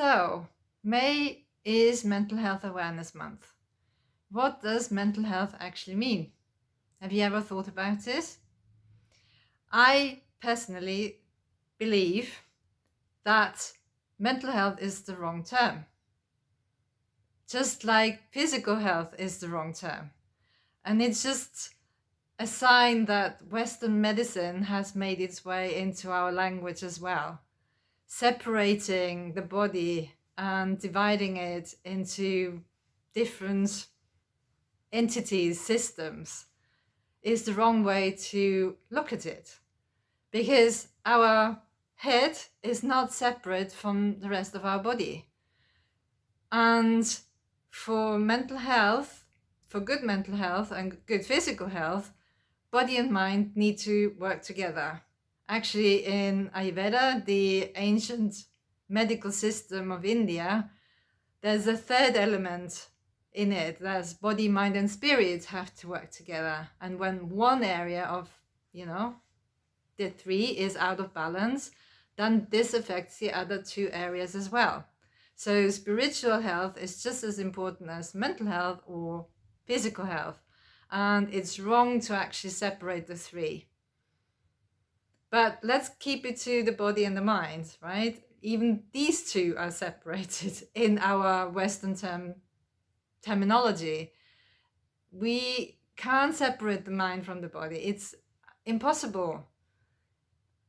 So, May is Mental Health Awareness Month. What does mental health actually mean? Have you ever thought about this? I personally believe that mental health is the wrong term. Just like physical health is the wrong term. And it's just a sign that Western medicine has made its way into our language as well, separating the body and dividing it into different entities, systems, is the wrong way to look at it. Because our head is not separate from the rest of our body. And for mental health, for good mental health and good physical health, body and mind need to work together. Actually, in Ayurveda, the ancient medical system of India, there's a third element in it. That's body, mind, and spirit have to work together. And when one area of, the three is out of balance, then this affects the other two areas as well. So spiritual health is just as important as mental health or physical health. And it's wrong to actually separate the three. But let's keep it to the body and the mind, right? Even these two are separated in our Western terminology. We can't separate the mind from the body. It's impossible.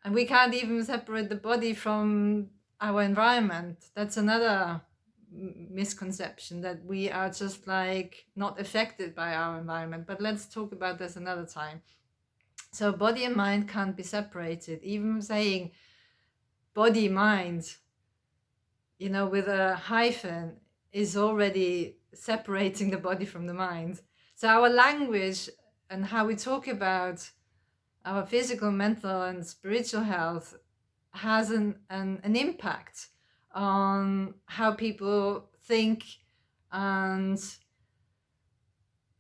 And we can't even separate the body from our environment. That's another misconception, that we are just like not affected by our environment. But let's talk about this another time. So body and mind can't be separated. Even saying body, mind, with a hyphen is already separating the body from the mind. So our language and how we talk about our physical, mental, and spiritual health has an impact on how people think and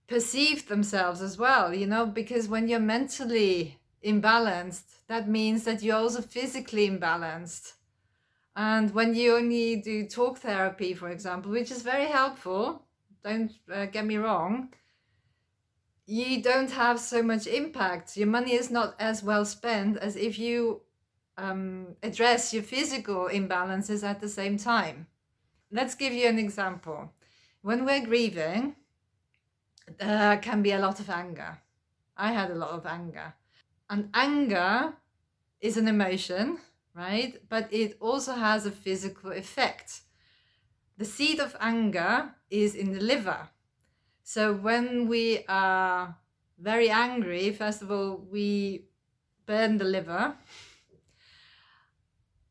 perceive themselves as well, because when you're mentally imbalanced, that means that you're also physically imbalanced. And when you only do talk therapy, for example, which is very helpful, don't get me wrong, you don't have so much impact. Your money is not as well spent as if you address your physical imbalances at the same time. Let's give you an example. When we're grieving, there can be a lot of anger. I had a lot of anger. And anger is an emotion, right? But it also has a physical effect. The seat of anger is in the liver. So when we are very angry, first of all, we burn the liver.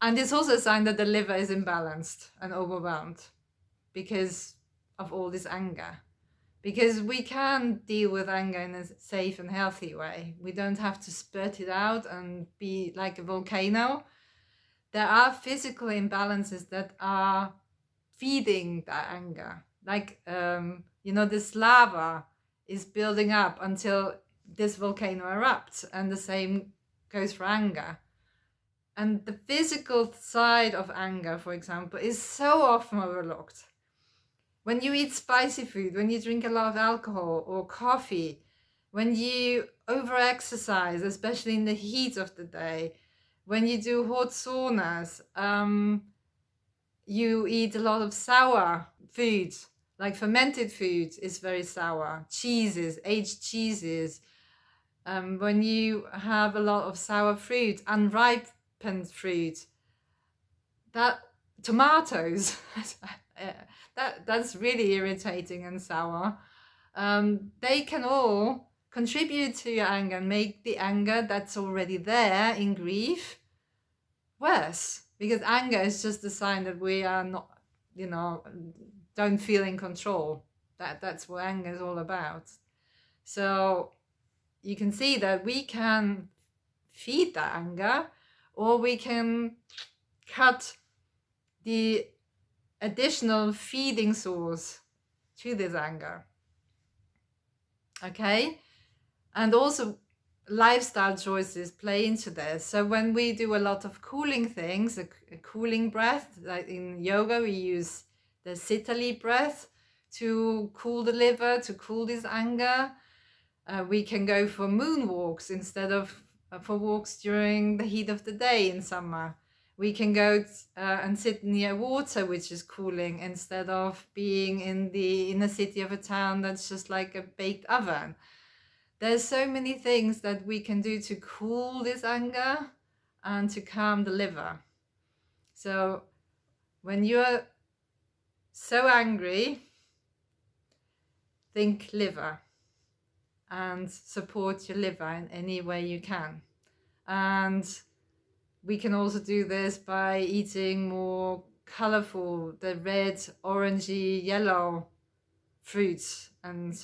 And it's also a sign that the liver is imbalanced and overwhelmed because of all this anger. Because we can deal with anger in a safe and healthy way. We don't have to spurt it out and be like a volcano. There are physical imbalances that are feeding that anger. Like, this lava is building up until this volcano erupts, and the same goes for anger. And the physical side of anger, for example, is so often overlooked. When you eat spicy food, when you drink a lot of alcohol or coffee, when you over-exercise, especially in the heat of the day, when you do hot saunas, you eat a lot of sour foods, like fermented food is very sour, cheeses, aged cheeses. When you have a lot of sour fruit, unripened fruit, tomatoes, that's really irritating and sour. They can all contribute to your anger and make the anger that's already there in grief worse. Because anger is just a sign that we are not, don't feel in control. That's what anger is all about. So you can see that we can feed that anger, or we can cut the additional feeding source to this anger. Okay? And also, lifestyle choices play into this. So when we do a lot of cooling things, a cooling breath, like in yoga, we use the Sitali breath to cool the liver, to cool this anger. We can go for moonwalks instead of for walks during the heat of the day in summer. We can go and sit near water, which is cooling, instead of being in the inner city of a town that's just like a baked oven. There's so many things that we can do to cool this anger and to calm the liver. So when you're so angry, think liver and support your liver in any way you can. And we can also do this by eating more colorful, the red, orangey, yellow fruits and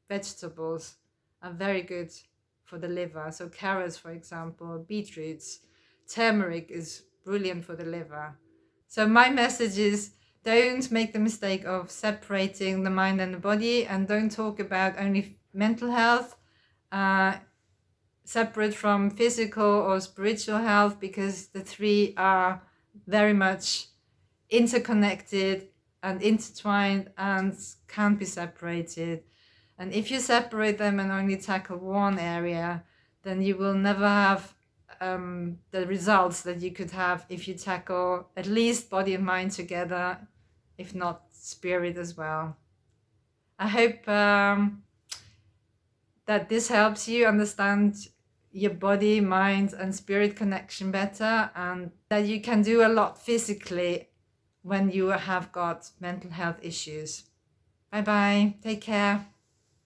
vegetables are very good for the liver. So carrots, for example, beetroots, turmeric is brilliant for the liver. So my message is, don't make the mistake of separating the mind and the body, and don't talk about only mental health separate from physical or spiritual health, because the three are very much interconnected and intertwined and can't be separated. And if you separate them and only tackle one area, then you will never have the results that you could have if you tackle at least body and mind together, if not spirit as well. I hope that this helps you understand your body, mind, and spirit connection better, and that you can do a lot physically when you have got mental health issues. Bye bye. Take care.